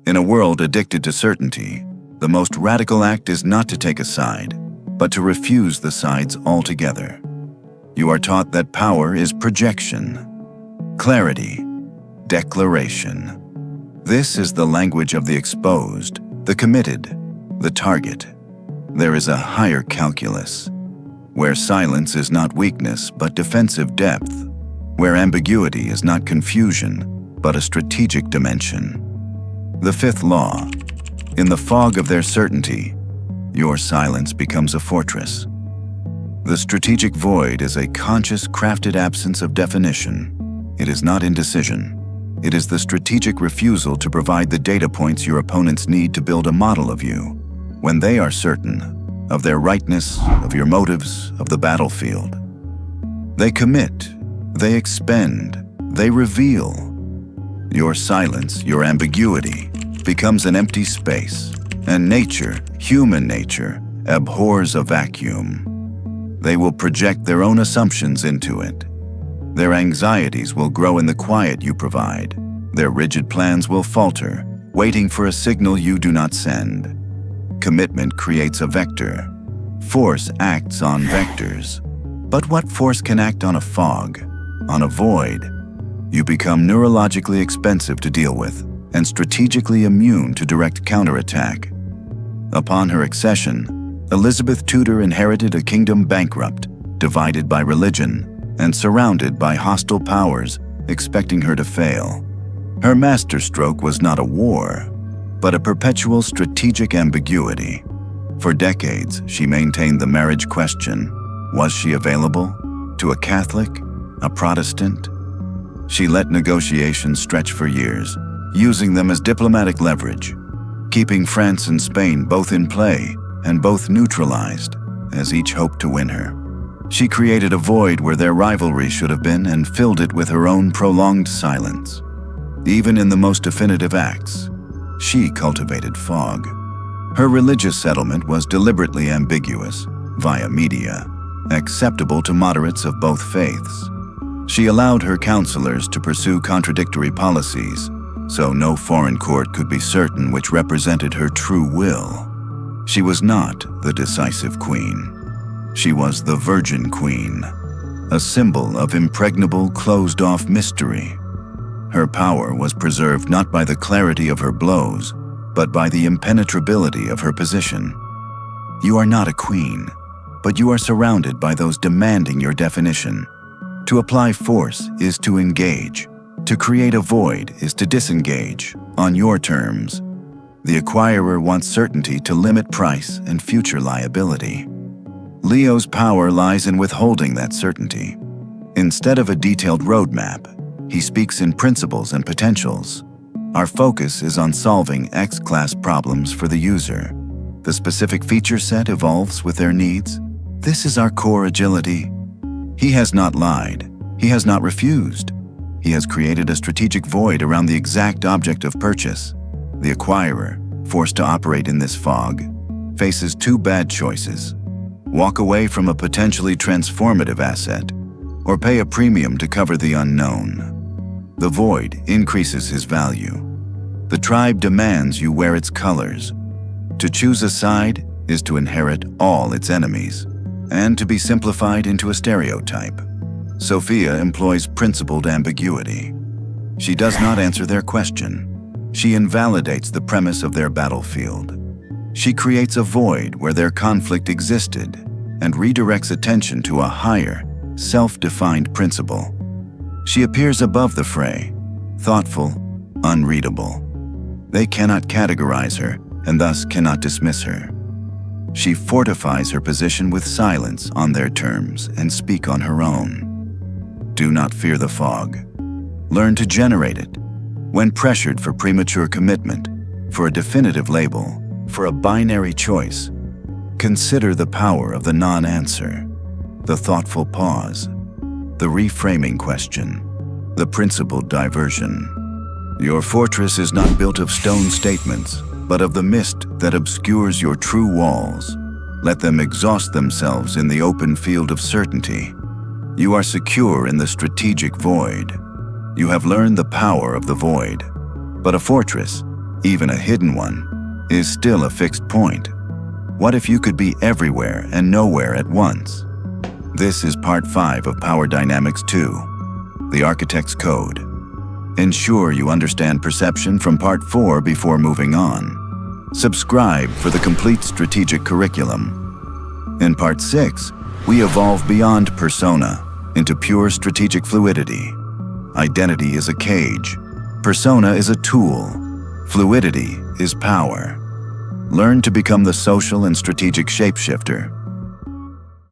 In a world addicted to certainty, the most radical act is not to take a side, but to refuse the sides altogether. You are taught that power is projection, clarity, declaration. This is the language of the exposed, the committed, the target. There is a higher calculus, where silence is not weakness but defensive depth, where ambiguity is not confusion but a strategic dimension. The fifth law: in the fog of their certainty, your silence becomes a fortress. The strategic void is a conscious, crafted absence of definition. It is not indecision. It is the strategic refusal to provide the data points your opponents need to build a model of you, when they are certain of their rightness, of your motives, of the battlefield. They commit, they expend, they reveal. Your silence, your ambiguity, becomes an empty space, and nature, human nature, abhors a vacuum. They will project their own assumptions into it. Their anxieties will grow in the quiet you provide. Their rigid plans will falter, waiting for a signal you do not send. Commitment creates a vector. Force acts on vectors. But what force can act on a fog, on a void? You become neurologically expensive to deal with and strategically immune to direct counterattack. Upon her accession, Elizabeth Tudor inherited a kingdom bankrupt, divided by religion, and surrounded by hostile powers expecting her to fail. Her masterstroke was not a war, but a perpetual strategic ambiguity. For decades, she maintained the marriage question. Was she available? To a Catholic? A Protestant? She let negotiations stretch for years, using them as diplomatic leverage, keeping France and Spain both in play and both neutralized, as each hoped to win her. She created a void where their rivalry should have been and filled it with her own prolonged silence. Even in the most definitive acts, she cultivated fog. Her religious settlement was deliberately ambiguous, via media, acceptable to moderates of both faiths. She allowed her counselors to pursue contradictory policies, so no foreign court could be certain which represented her true will. She was not the decisive queen. She was the Virgin Queen, a symbol of impregnable, closed-off mystery. Her power was preserved not by the clarity of her blows, but by the impenetrability of her position. You are not a queen, but you are surrounded by those demanding your definition. To apply force is to engage. To create a void is to disengage, on your terms. The acquirer wants certainty to limit price and future liability. Leo's power lies in withholding that certainty. Instead of a detailed roadmap, he speaks in principles and potentials. Our focus is on solving X-class problems for the user. The specific feature set evolves with their needs. This is our core agility. He has not lied. He has not refused. He has created a strategic void around the exact object of purchase. The acquirer, forced to operate in this fog, faces two bad choices: walk away from a potentially transformative asset, or pay a premium to cover the unknown. The void increases his value. The tribe demands you wear its colors. To choose a side is to inherit all its enemies, and to be simplified into a stereotype. Sophia employs principled ambiguity. She does not answer their question. She invalidates the premise of their battlefield. She creates a void where their conflict existed and redirects attention to a higher, self-defined principle. She appears above the fray, thoughtful, unreadable. They cannot categorize her and thus cannot dismiss her. She fortifies her position with silence on their terms and speak on her own. Do not fear the fog. Learn to generate it. When pressured for premature commitment, for a definitive label, for a binary choice, consider the power of the non-answer, the thoughtful pause, the reframing question, the principled diversion. Your fortress is not built of stone statements, but of the mist that obscures your true walls. Let them exhaust themselves in the open field of certainty. You are secure in the strategic void. You have learned the power of the void. But a fortress even a hidden one, is still a fixed point. What if you could be everywhere and nowhere at once? This is part 5 of Power Dynamics 2, the Architect's Code. Ensure you understand perception from part 4 before moving on. Subscribe for the complete strategic curriculum. In part 6, we evolve beyond persona into pure strategic fluidity. Identity is a cage. Persona is a tool. Fluidity is power. Learn to become the social and strategic shapeshifter